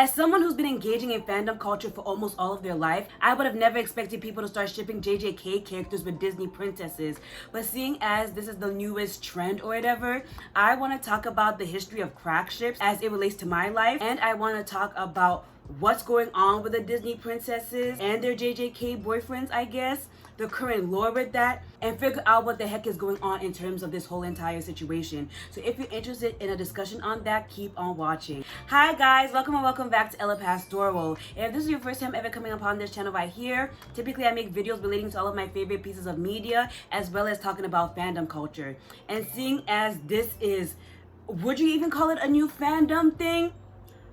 As someone who's been engaging in fandom culture for almost all of their life, I would have never expected people to start shipping JJK characters with Disney princesses. But seeing as this is the newest trend or whatever, I want to talk about the history of crack ships as it relates to my life, and I want to talk about what's going on with the Disney princesses and their JJK boyfriends, I guess, the current lore with that, and figure out what the heck is going on in terms of this whole entire situation. So if you're interested in a discussion on that, keep on watching. Hi guys, welcome and welcome back to Ella Pastoral. If this is your first time ever coming upon this channel right here, typically I make videos relating to all of my favorite pieces of media, as well as talking about fandom culture. And seeing as this is, would you even call it a new fandom thing?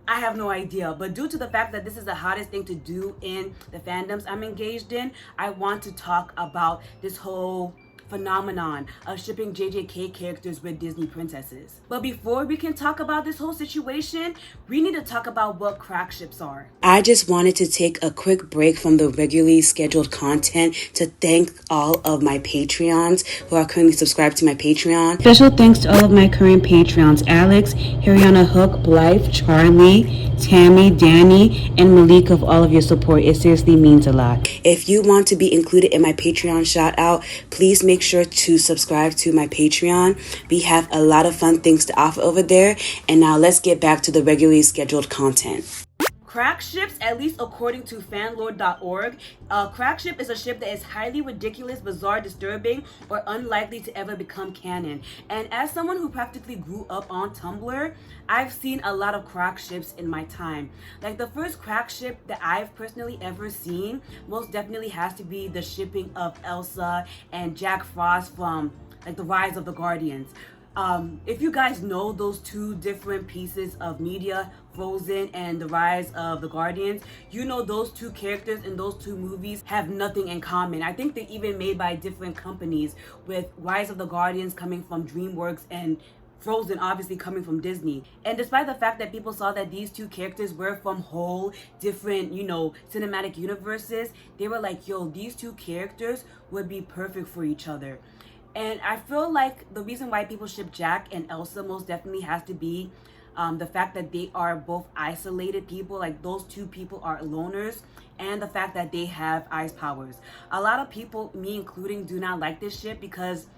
I have no idea, but due to the fact that this is the hottest thing to do in the fandoms I'm engaged in, I want to talk about this whole phenomenon of shipping JJK characters with Disney princesses. But before we can talk about this whole situation, we need to talk about what crack ships are. I just wanted to take a quick break from the regularly scheduled content to thank all of my Patreons who are currently subscribed to my Patreon. Special thanks to all of my current Patreons: Alex, Hariana Hook, Blythe, Charlie, Tammy, Danny, and Malik. Of all of your support, it seriously means a lot. If you want to be included in my Patreon shout out, please make sure to subscribe to my Patreon. We have a lot of fun things to offer over there. And now let's get back to the regularly scheduled content. Crack ships, at least according to fanlore.org, a crack ship is a ship that is highly ridiculous, bizarre, disturbing, or unlikely to ever become canon. And as someone who practically grew up on Tumblr, I've seen a lot of crack ships in my time. Like the first crack ship that I've personally ever seen most definitely has to be the shipping of Elsa and Jack Frost from like The Rise of the Guardians. If you guys know those two different pieces of media, Frozen and The Rise of the Guardians, you know those two characters in those two movies have nothing in common. I think they're even made by different companies, with Rise of the Guardians coming from DreamWorks and Frozen obviously coming from Disney. And despite the fact that people saw that these two characters were from whole different, cinematic universes, they were like, yo, these two characters would be perfect for each other. And I feel like the reason why people ship Jack and Elsa most definitely has to be the fact that they are both isolated people. Like those two people are loners, and the fact that they have ice powers. A lot of people, me including, do not like this ship because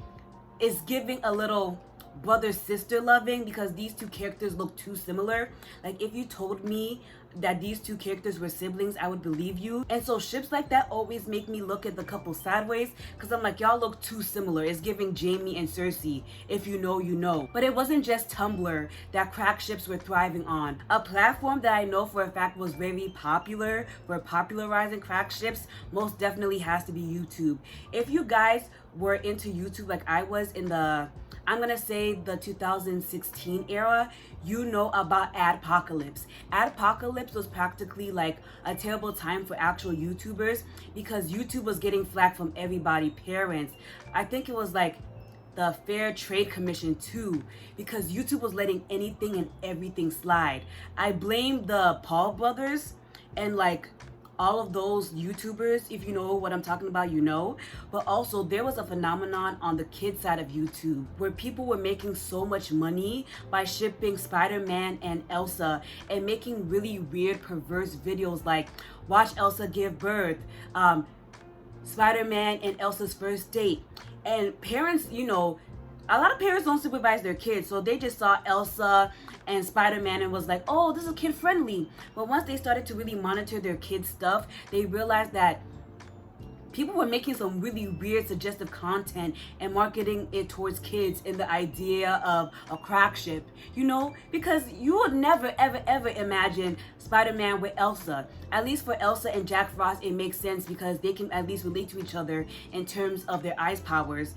it's giving a little brother sister loving, because these two characters look too similar. Like if you told me that these two characters were siblings, I would believe you. And so ships like that always make me look at the couple sideways, because I'm like, y'all look too similar. It's giving Jamie and Cersei. If you know, you know. But it wasn't just Tumblr that crack ships were thriving on. A platform that I know for a fact was very popular for popularizing crack ships most definitely has to be YouTube. If you guys were into YouTube like I was in the, I'm gonna say the 2016 era, you know about Adpocalypse. Adpocalypse was practically like a terrible time for actual YouTubers, because YouTube was getting flack from everybody, parents. I think it was like the Fair Trade Commission too, because YouTube was letting anything and everything slide. I blame the Paul brothers and like all of those YouTubers. If you know what I'm talking about, you know. But also there was a phenomenon on the kids side of YouTube where people were making so much money by shipping Spider-Man and Elsa and making really weird, perverse videos like watch Elsa give birth, Spider-Man and Elsa's first date. And parents, a lot of parents don't supervise their kids, so they just saw Elsa and Spider-Man and was like, oh, this is kid friendly. But once they started to really monitor their kids' stuff, they realized that people were making some really weird, suggestive content and marketing it towards kids in the idea of a crack ship, because you would never, ever, ever imagine Spider-Man with Elsa. At least for Elsa and Jack Frost, it makes sense because they can at least relate to each other in terms of their ice powers.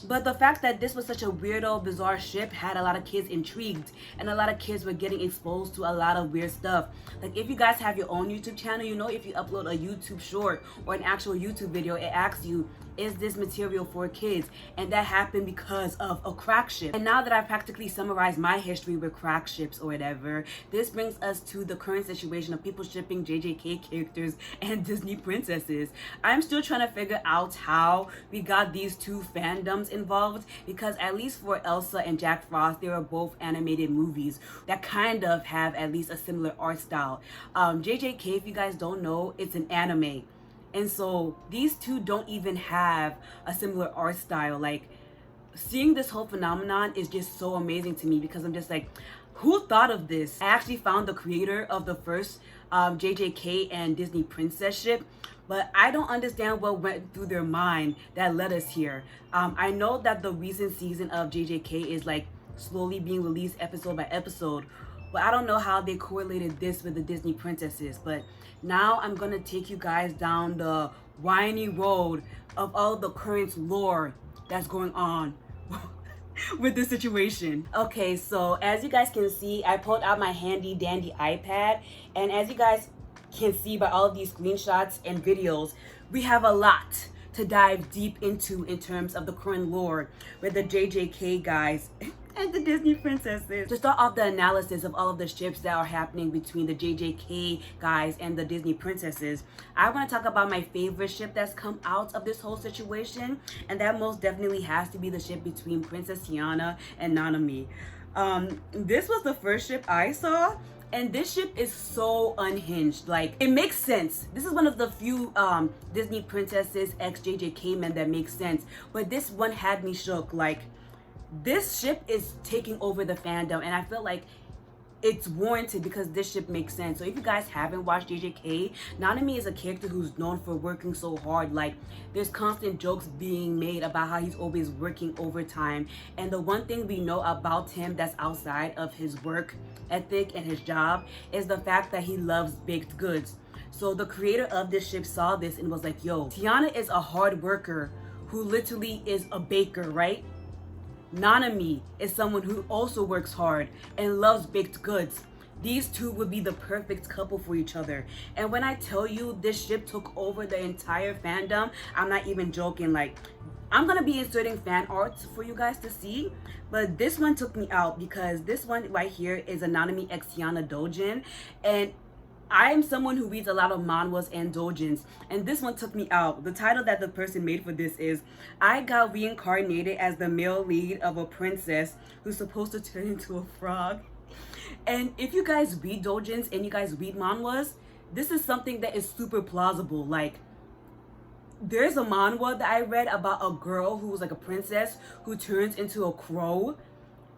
But the fact that this was such a weirdo, bizarre ship had a lot of kids intrigued, and a lot of kids were getting exposed to a lot of weird stuff. Like if you guys have your own YouTube channel, if you upload a YouTube short or an actual YouTube video, it asks you, is this material for kids? And that happened because of a crack ship. And now that I've practically summarized my history with crack ships or whatever, this brings us to the current situation of people shipping JJK characters and Disney princesses. I'm still trying to figure out how we got these two fandoms involved, because at least for Elsa and Jack Frost, they were both animated movies that kind of have at least a similar art style. JJK, if you guys don't know, it's an anime. And so these two don't even have a similar art style. Like, seeing this whole phenomenon is just so amazing to me, because I'm just like, who thought of this? I actually found the creator of the first JJK and Disney princess ship, but I don't understand what went through their mind that led us here. I know that the recent season of JJK is like slowly being released episode by episode, but I don't know how they correlated this with the Disney princesses. But now I'm gonna take you guys down the windy road of all the current lore that's going on with this situation. Okay, so as you guys can see, I pulled out my handy dandy iPad, and as you guys can see by all of these screenshots and videos, we have a lot to dive deep into in terms of the current lore with the JJK guys and the Disney princesses. To start off the analysis of all of the ships that are happening between the JJK guys and the Disney princesses, I want to talk about my favorite ship that's come out of this whole situation, and that most definitely has to be the ship between Princess Tiana and Namani. This was the first ship I saw, and this ship is so unhinged. Like, it makes sense. This is one of the few Disney princesses ex JJK men that makes sense, but this one had me shook. Like, this ship is taking over the fandom, and I feel like it's warranted because this ship makes sense. So if you guys haven't watched JJK, Nanami is a character who's known for working so hard. Like, there's constant jokes being made about how he's always working overtime, and the one thing we know about him that's outside of his work ethic and his job is the fact that he loves baked goods. So the creator of this ship saw this and was like, yo, Tiana is a hard worker who literally is a baker, right? Nanami is someone who also works hard and loves baked goods. These two would be the perfect couple for each other. And when I tell you this ship took over the entire fandom, I'm not even joking. Like, I'm gonna be inserting fan art for you guys to see, but this one took me out because this one right here is a Nanami x Tiana doujin, and I am someone who reads a lot of manhwas and doujins, and this one took me out. The title that the person made for this is, I got reincarnated as the male lead of a princess who's supposed to turn into a frog. And if you guys read doujins and you guys read manhwas, this is something that is super plausible. Like, there's a manhwa that I read about a girl who was like a princess who turns into a crow,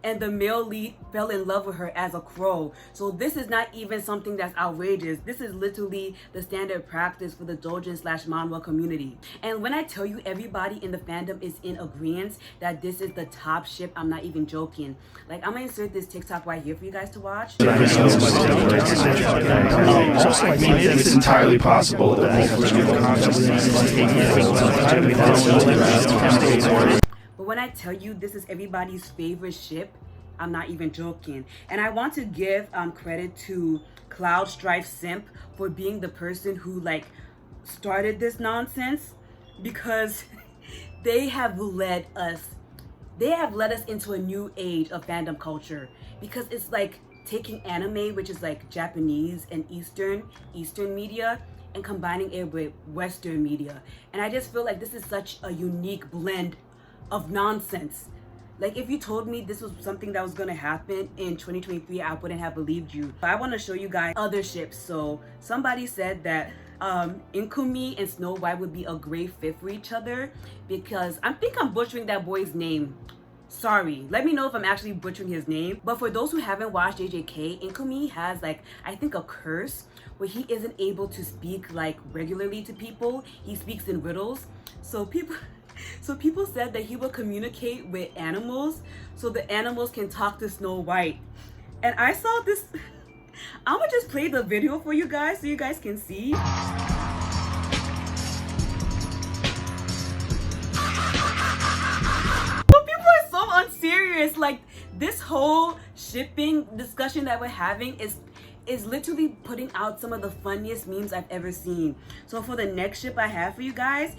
and the male lead fell in love with her as a crow. So this is not even something that's outrageous. This is literally the standard practice for the doujin slash manhwa community. And when I tell you everybody in the fandom is in agreement that this is the top ship, I'm not even joking. Like, I'm gonna insert this TikTok right here for you guys to watch. It's entirely possible that But when I tell you this is everybody's favorite ship, I'm not even joking. And I want to give credit to Cloud Strife Simp for being the person who like started this nonsense, because they have led us into a new age of fandom culture, because it's like taking anime, which is like Japanese and Eastern media, and combining it with Western media. And I just feel like this is such a unique blend of nonsense. Like, if you told me this was something that was gonna happen in 2023, I wouldn't have believed you. But I want to show you guys other ships. So somebody said that Inkumi and Snow White would be a great fit for each other, because I think I'm butchering that boy's name. Sorry, let me know if I'm actually butchering his name. But for those who haven't watched JJK, Inkumi has like, I think, a curse where he isn't able to speak like regularly to people. He speaks in riddles. So people said that he will communicate with animals so the animals can talk to Snow White. And I saw this. I'm gonna just play the video for you guys so you guys can see. But people are so unserious. Like, this whole shipping discussion that we're having is literally putting out some of the funniest memes I've ever seen. So for the next ship I have for you guys,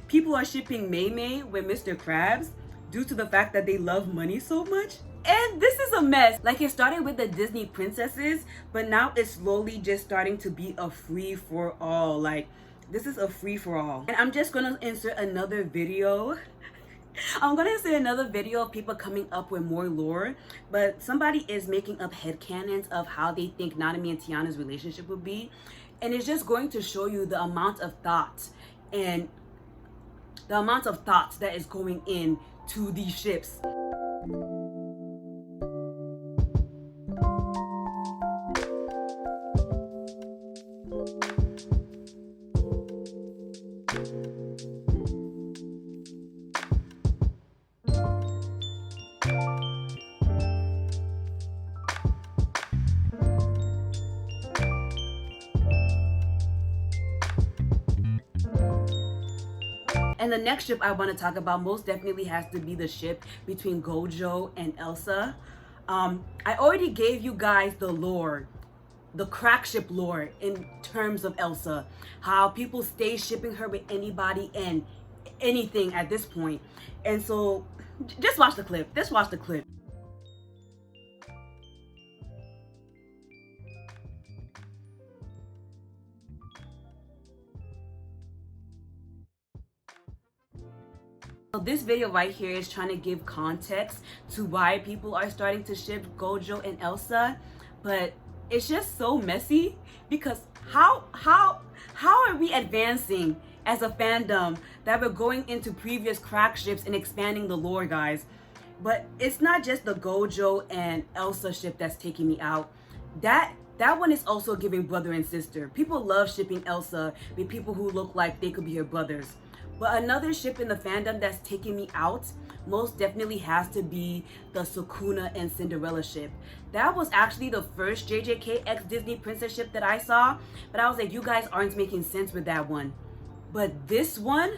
People are shipping Mei Mei with Mr. Krabs due to the fact that they love money so much. And this is a mess. Like, it started with the Disney princesses, but now it's slowly just starting to be a free-for-all. Like, this is a free-for-all. And I'm just gonna insert another video. I'm gonna insert another video of people coming up with more lore, but somebody is making up headcanons of how they think Nanami and Tiana's relationship would be. And it's just going to show you the amount of thought and the amount of thoughts that is going in to these ships. And the next ship I want to talk about most definitely has to be the ship between Gojo and Elsa. I already gave you guys the lore, the crack ship lore in terms of Elsa. How people stay shipping her with anybody and anything at this point. And so, just watch the clip. Just watch the clip. So this video right here is trying to give context to why people are starting to ship Gojo and Elsa, but it's just so messy because how are we advancing as a fandom that we're going into previous crack ships and expanding the lore, guys? But it's not just the Gojo and Elsa ship that's taking me out. That one is also giving brother and sister. People love shipping Elsa with people who look like they could be her brothers. But another ship in the fandom that's taking me out most definitely has to be the Sukuna and Cinderella ship. That was actually the first JJK X Disney princess ship that I saw, but I was like, you guys aren't making sense with that one. But this one,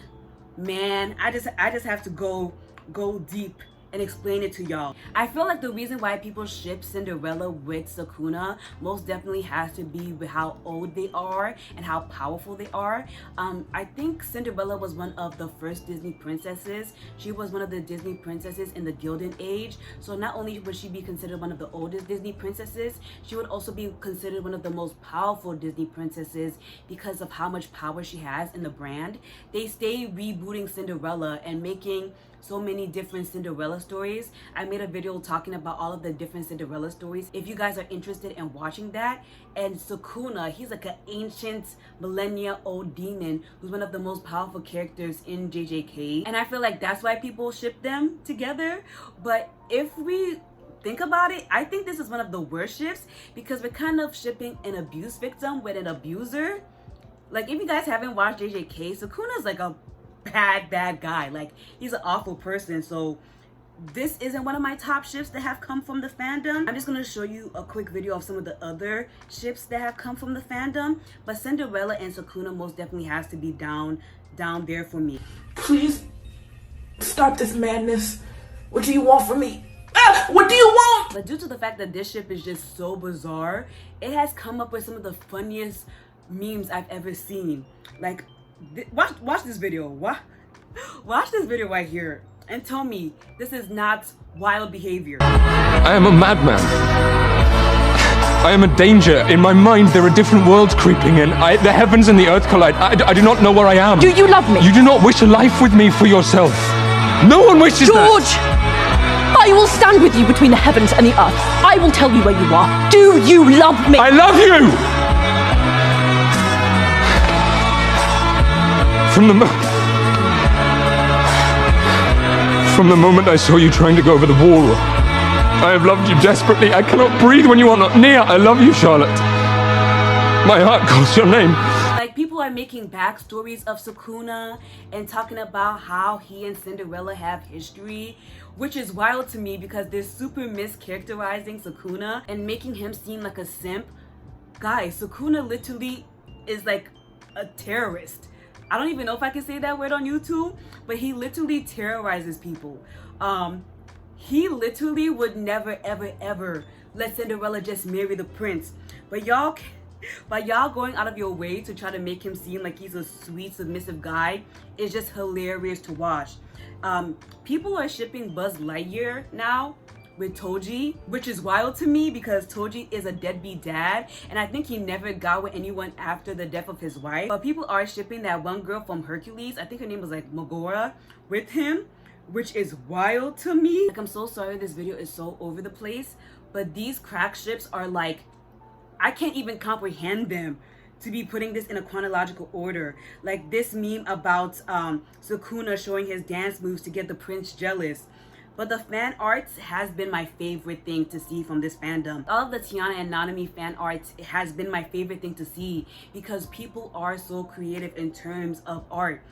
man, I just have to go deep and explain it to y'all. I feel like the reason why people ship Cinderella with Sukuna most definitely has to be with how old they are and how powerful they are. I think Cinderella was one of the first Disney princesses. She was one of the Disney princesses in the Gilded Age. So not only would she be considered one of the oldest Disney princesses, she would also be considered one of the most powerful Disney princesses because of how much power she has in the brand. They stay rebooting Cinderella and making so many different Cinderella stories. I made a video talking about all of the different Cinderella stories if you guys are interested in watching that. And Sukuna, he's like an ancient millennia old demon who's one of the most powerful characters in JJK, and I feel like that's why people ship them together. But if we think about it, I think this is one of the worst ships because we're kind of shipping an abuse victim with an abuser. Like, if you guys haven't watched JJK, Sukuna's like a bad guy. Like, he's an awful person. So this isn't one of my top ships that have come from the fandom. I'm just gonna show you a quick video of some of the other ships that have come from the fandom, but Cinderella and Sukuna most definitely has to be down there for me. Please stop this madness. What do you want from me? What do you want? But due to the fact that this ship is just so bizarre, it has come up with some of the funniest memes I've ever seen. Like, watch this video. Watch this video right here and tell me this is not wild behavior. I am a madman. I am a danger. In my mind, there are different worlds creeping in. The heavens and the earth collide. I do not know where I am. Do you love me? You do not wish a life with me for yourself. No one wishes George! that. I will stand with you between the heavens and the earth. I will tell you where you are. Do you love me? I love you! From the moment I saw you trying to go over the wall, I have loved you desperately. I cannot breathe when you are not near. I love you, Charlotte. My heart calls your name. Like, people are making backstories of Sukuna and talking about how he and Cinderella have history, which is wild to me because they're super mischaracterizing Sukuna and making him seem like a simp. Guys, Sukuna literally is like a terrorist. I don't even know if I can say that word on YouTube, but he literally terrorizes people. He literally would never, ever, ever let Cinderella just marry the prince. But y'all But y'all going out of your way to try to make him seem like he's a sweet, submissive guy is just hilarious to watch. People are shipping Buzz Lightyear now with Toji, which is wild to me because Toji is a deadbeat dad, and I think he never got with anyone after the death of his wife. But people are shipping that one girl from Hercules, I think her name was like Megora, with him, which is wild to me. Like, I'm so sorry this video is so over the place, but these crack ships are like, I can't even comprehend them to be putting this in a chronological order. Like this meme about Sukuna showing his dance moves to get the prince jealous. But the fan arts has been my favorite thing to see from this fandom. All of the Tiana and Nanami fan arts has been my favorite thing to see because people are so creative in terms of art.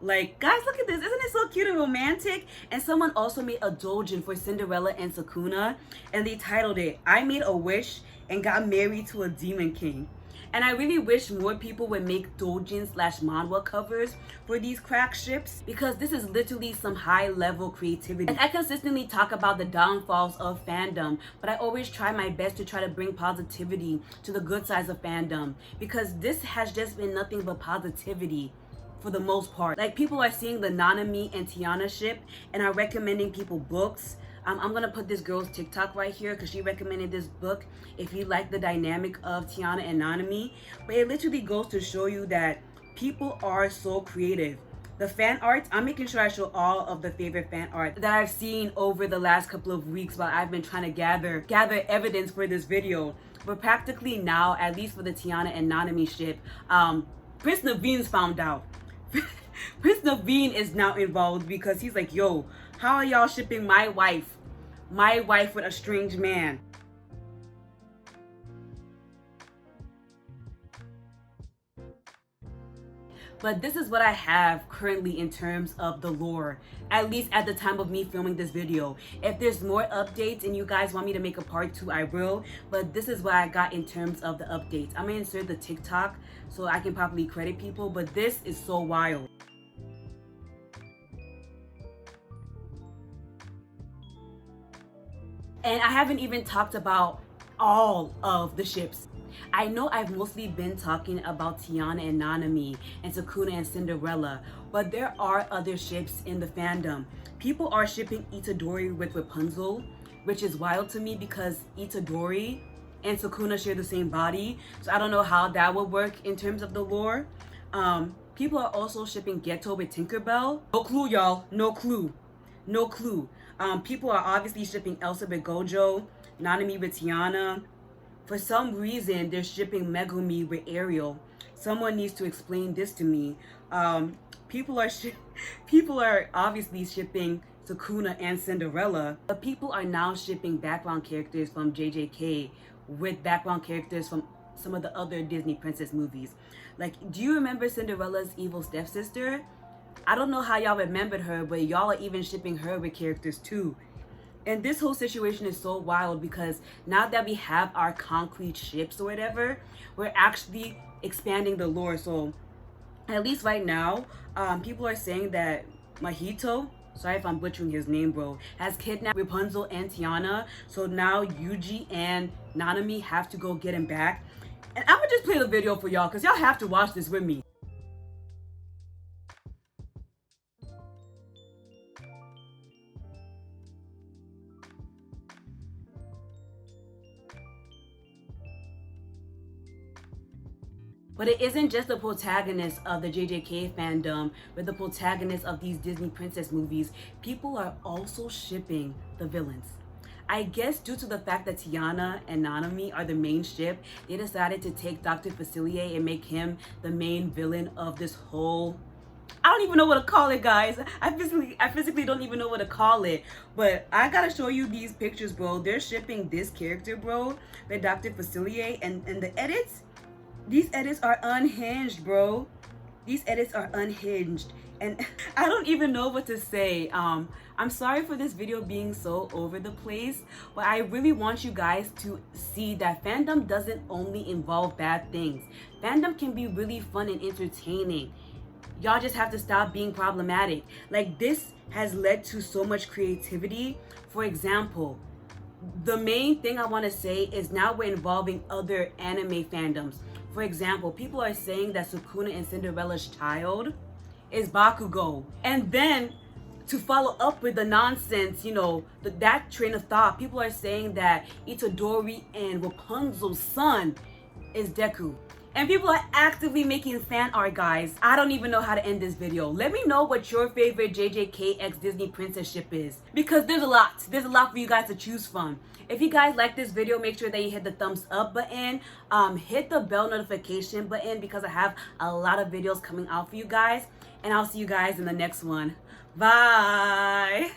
Like, guys, look at this. Isn't it so cute and romantic? And someone also made a doujin for Cinderella and Sukuna, and they titled it, I Made a Wish and Got Married to a Demon King. And I really wish more people would make doujin/manhwa covers for these crack ships because this is literally some high level creativity. Like, I consistently talk about the downfalls of fandom, but I always try my best to try to bring positivity to the good sides of fandom because this has just been nothing but positivity for the most part. Like, people are seeing the Nanami and Tiana ship and are recommending people books. I'm gonna put this girl's TikTok right here because she recommended this book if you like the dynamic of Tiana and Nanami. But it literally goes to show you that people are so creative. The fan art, I'm making sure I show all of the favorite fan art that I've seen over the last couple of weeks while I've been trying to gather evidence for this video. But practically now, at least for the Tiana and Nanami ship, Prince Naveen's found out. Prince Naveen is now involved because he's like, yo, how are y'all shipping my wife with a strange man? But this is what I have currently in terms of the lore, at least at the time of me filming this video. If there's more updates and you guys want me to make a part 2, I will. But this is what I got in terms of the updates. I'm gonna insert the TikTok so I can properly credit people, but this is so wild. And I haven't even talked about all of the ships. I know I've mostly been talking about Tiana and Nanami and Sukuna and Cinderella, but there are other ships in the fandom. People are shipping Itadori with Rapunzel, which is wild to me because Itadori and Sukuna share the same body, so I don't know how that would work in terms of the lore. People are also shipping Geto with Tinkerbell. No clue, y'all. No clue. No clue. People are obviously shipping Elsa with Gojo, Nanami with Tiana. For some reason, they're shipping Megumi with Ariel. Someone needs to explain this to me. People are obviously shipping Sukuna and Cinderella, but people are now shipping background characters from JJK with background characters from some of the other Disney princess movies. Like, do you remember Cinderella's evil stepsister? I don't know how y'all remembered her, but y'all are even shipping her with characters too. And this whole situation is so wild because now that we have our concrete ships or whatever, we're actually expanding the lore. So at least right now, people are saying that Mahito, sorry if I'm butchering his name, bro, has kidnapped Rapunzel and Tiana. So now Yuji and Nanami have to go get him back. And I'm gonna just play the video for y'all because y'all have to watch this with me. But it isn't just the protagonists of the JJK fandom, but the protagonists of these Disney princess movies. People are also shipping the villains. I guess due to the fact that Tiana and Nanami are the main ship, they decided to take Dr. Facilier and make him the main villain of this whole... I don't even know what to call it, guys. I physically don't even know what to call it. But I gotta show you these pictures, bro. They're shipping this character, bro, with Dr. Facilier, and the edits. These edits are unhinged, bro. These edits are unhinged. And I don't even know what to say. I'm sorry for this video being so over the place, but I really want you guys to see that fandom doesn't only involve bad things. Fandom can be really fun and entertaining. Y'all just have to stop being problematic. Like, this has led to so much creativity. For example, the main thing I want to say is now we're involving other anime fandoms. For example, people are saying that Sukuna and Cinderella's child is Bakugo. And then to follow up with the nonsense, that train of thought, people are saying that Itadori and Rapunzel's son is Deku. And people are actively making fan art, guys. I don't even know how to end this video. Let me know what your favorite JJK x Disney princess ship is, because there's a lot. There's a lot for you guys to choose from. If you guys like this video, make sure that you hit the thumbs up button, hit the bell notification button, because I have a lot of videos coming out for you guys. And I'll see you guys in the next one. Bye.